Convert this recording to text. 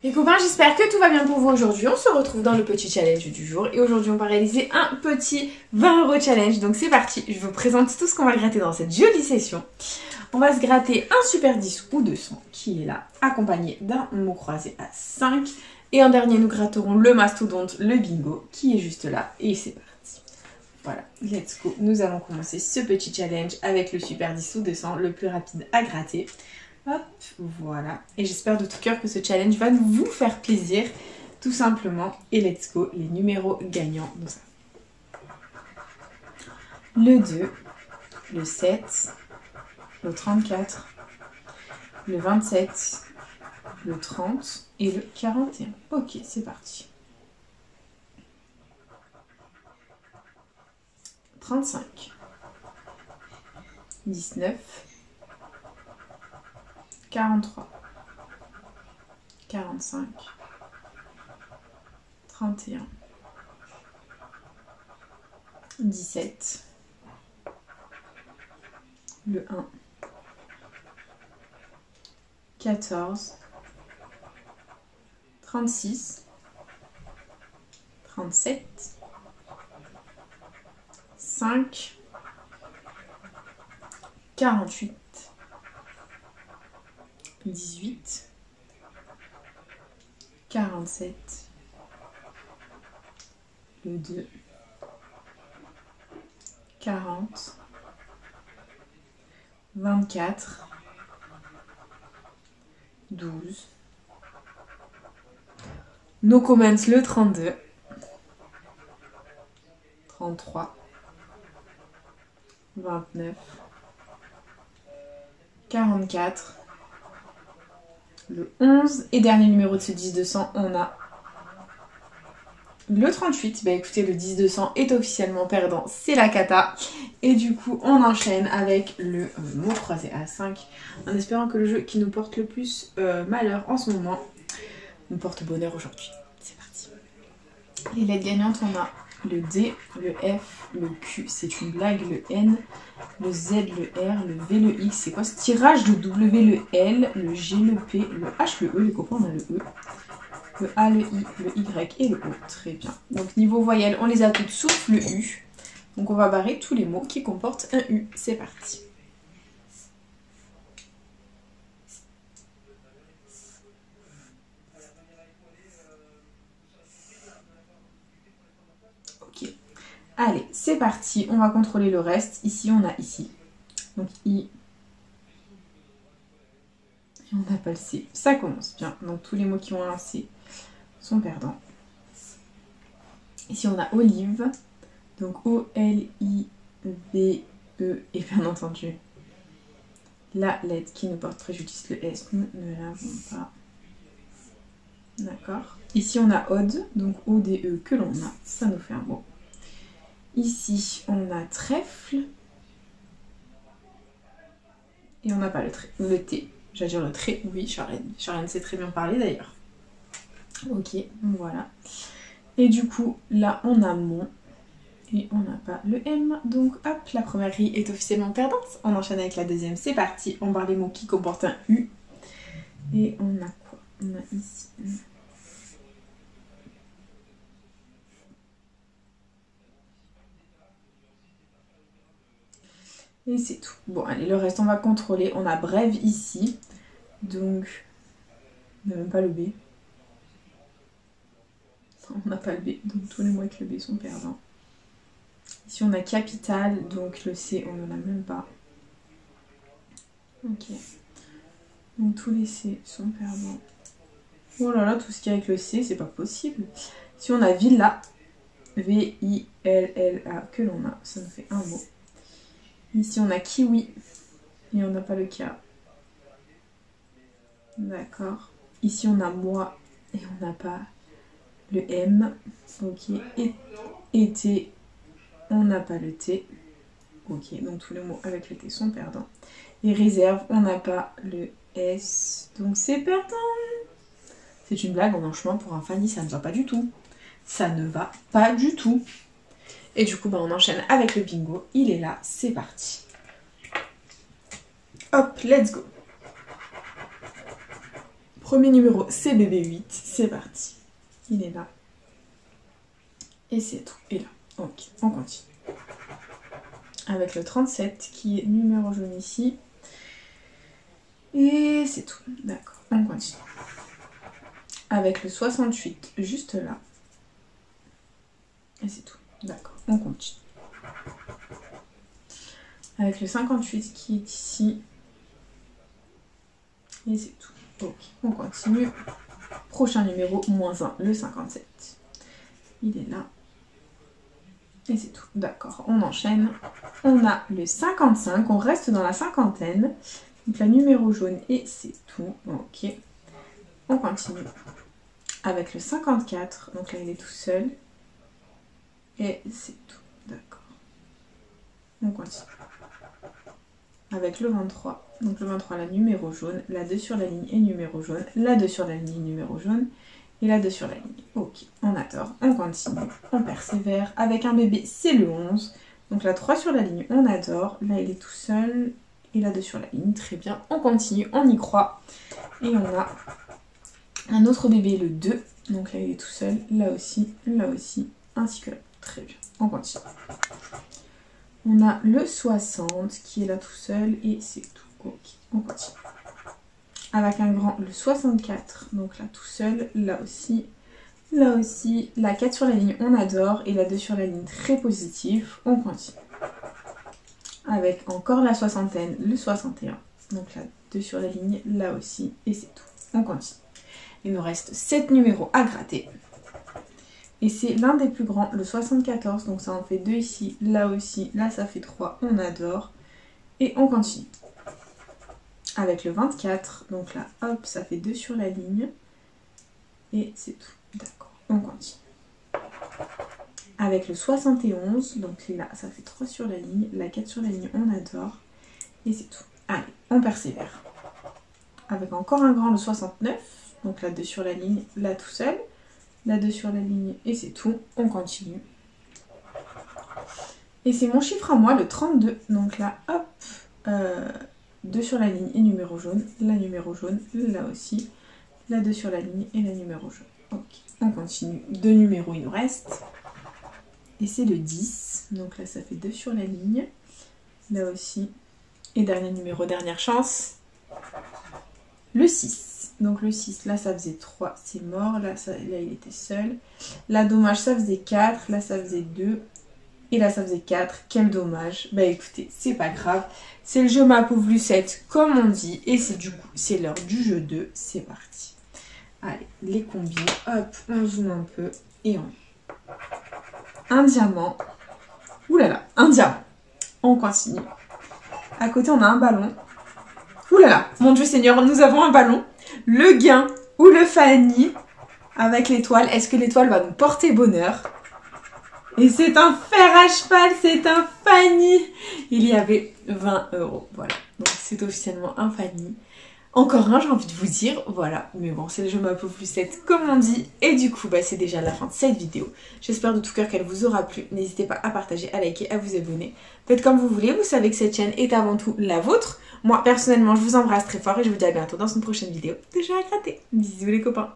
Les copains, j'espère que tout va bien pour vous aujourd'hui. On se retrouve dans le petit challenge du jour et aujourd'hui on va réaliser un petit 20 € challenge. Donc c'est parti, je vous présente tout ce qu'on va gratter dans cette jolie session. On va se gratter un super 10 ou 200 qui est là, accompagné d'un mot croisé à 5. Et en dernier, nous gratterons le mastodonte, le bingo, qui est juste là. Et c'est parti. Voilà, let's go. Nous allons commencer ce petit challenge avec le super 10 ou 200, le plus rapide à gratter. Hop, voilà. Et j'espère de tout cœur que ce challenge va vous faire plaisir, tout simplement. Et let's go, les numéros gagnants de ça. Le 2, le 7, le 34, le 27, le 30 et le 41. Ok, c'est parti. 35, 19, 43, 45, 31, 17, le 1, 14, 36, 37, 5, 48, 18, 47, le 2, 40, 24, 12, no comments le 32, 33, 29, 44, le 11 et dernier numéro de ce 10-200, on a le 38. Bah écoutez, le 10-200 est officiellement perdant, c'est la cata. Et du coup, on enchaîne avec le mot croisé à 5, en espérant que le jeu qui nous porte le plus malheur en ce moment nous porte bonheur aujourd'hui. C'est parti. Les lettres gagnantes, on a le D, le F, le Q, c'est une blague, le N, le Z, le R, le V, le X, c'est quoi ce tirage? Le W, le L, le G, le P, le H, le E, les copains, on a le E, le A, le I, le Y et le O. Très bien. Donc niveau voyelles, on les a toutes sauf le U. Donc on va barrer tous les mots qui comportent un U. C'est parti. Ok. Allez, c'est parti. On va contrôler le reste. Ici, on a ici. Donc I. Et on n'a pas le C. Ça commence bien. Donc tous les mots qui ont un C sont perdants. Ici, on a olive. Donc O-L-I-V-E. Et bien entendu, la lettre qui nous porte préjudice, le S, nous ne l'avons pas. D'accord. Ici, on a ode. Donc O-D-E que l'on a. Ça nous fait un mot. Ici, on a trèfle. Et on n'a pas le T. J'allais dire le trait. Oui, Charlène. Charlène sait très bien parler d'ailleurs. Ok, voilà. Et du coup, là, on a mon. Et on n'a pas le M. Donc, hop, la première grille est officiellement perdante. On enchaîne avec la deuxième. C'est parti. On barre les mots qui comportent un U. Et on a quoi? On a ici. Et c'est tout. Bon, allez, le reste, on va contrôler. On a brève ici. Donc, on n'a même pas le B. On n'a pas le B. Donc, tous les mots avec le B sont perdants. Ici, on a capital. Donc, le C, on n'en a même pas. Ok. Donc, tous les C sont perdants. Oh là là, tout ce qui est avec le C, c'est pas possible. Ici, on a villa. V-I-L-L-A que l'on a. Ça nous fait un mot. Ici, on a kiwi. Et on n'a pas le K. D'accord. Ici, on a moi. Et on n'a pas le M. Ok. Et T. On n'a pas le T. Ok. Donc, tous les mots avec le T sont perdants. Et réserve. On n'a pas le S. Donc, c'est perdant. C'est une blague. En chemin pour un Fanny, ça ne va pas du tout. Ça ne va pas du tout. Et du coup, bah, on enchaîne avec le bingo. Il est là, c'est parti. Hop, let's go. Premier numéro, c'est bébé 8. C'est parti. Il est là. Et c'est tout. Et là. Ok, on continue. Avec le 37 qui est numéro jaune ici. Et c'est tout. D'accord, on continue. Avec le 68 juste là. Et c'est tout. D'accord, on continue. Avec le 58 qui est ici. Et c'est tout. Ok, on continue. Prochain numéro, -1, le 57. Il est là. Et c'est tout. D'accord, on enchaîne. On a le 55, on reste dans la cinquantaine. Donc la numéro jaune et c'est tout. Ok. On continue. Avec le 54, donc là il est tout seul. Et c'est tout. D'accord. On continue. Avec le 23. Donc le 23, la numéro jaune. La 2 sur la ligne et numéro jaune. La 2 sur la ligne, numéro jaune. Et la 2 sur la ligne. Ok, on adore. On continue. On persévère. Avec un bébé, c'est le 11. Donc la 3 sur la ligne, on adore. Là, il est tout seul. Et la 2 sur la ligne. Très bien. On continue. On y croit. Et on a un autre bébé, le 2. Donc là, il est tout seul. Là aussi, ainsi que là. Très bien. On continue. On a le 60 qui est là tout seul. Et c'est tout. Ok, on continue. Avec un grand, le 64, donc là tout seul, là aussi, la 4 sur la ligne, on adore, et la 2 sur la ligne, très positif, on continue. Avec encore la soixantaine, le 61, donc là 2 sur la ligne, là aussi, et c'est tout, on continue. Il nous reste 7 numéros à gratter, et c'est l'un des plus grands, le 74, donc ça en fait 2 ici, là aussi, là ça fait 3, on adore, et on continue. Avec le 24, donc là, hop, ça fait 2 sur la ligne. Et c'est tout. D'accord, on continue. Avec le 71, donc là, ça fait 3 sur la ligne. La 4 sur la ligne, on adore. Et c'est tout. Allez, on persévère. Avec encore un grand, le 69. Donc là, 2 sur la ligne, là tout seul. Là, 2 sur la ligne, et c'est tout. On continue. Et c'est mon chiffre à moi, le 32. Donc là, hop, 2 sur la ligne et numéro jaune, la numéro jaune, là aussi, la 2 sur la ligne et la numéro jaune. Ok, on continue. 2 numéros, il nous reste. Et c'est le 10. Donc là, ça fait 2 sur la ligne. Là aussi. Et dernier numéro, dernière chance. Le 6. Donc le 6, là, ça faisait 3, c'est mort. Là, il était seul. Là, dommage, ça faisait 4. Là, ça faisait 2. Et là, ça faisait 4. Quel dommage. Bah écoutez, c'est pas grave. C'est le jeu Ma Pauvre Lucette, comme on dit. Et c'est du coup, c'est l'heure du jeu 2. C'est parti. Allez, les combines. Hop, on zoome un peu. Et on... Un diamant. Ouh là là, un diamant. On continue. À côté, on a un ballon. Ouh là là, mon Dieu Seigneur, nous avons un ballon. Le gain ou le Fanny avec l'étoile. Est-ce que l'étoile va nous porter bonheur ? Et c'est un fer à cheval, c'est un Fanny. Il y avait 20 €. Voilà, donc c'est officiellement un Fanny. Encore un, j'ai envie de vous dire, voilà. Mais bon, c'est le jeu Ma Pauvre Lucette, comme on dit. Et du coup, bah, c'est déjà la fin de cette vidéo. J'espère de tout cœur qu'elle vous aura plu. N'hésitez pas à partager, à liker, à vous abonner. Faites comme vous voulez, vous savez que cette chaîne est avant tout la vôtre. Moi, personnellement, je vous embrasse très fort et je vous dis à bientôt dans une prochaine vidéo de jeux à gratter. Bisous les copains.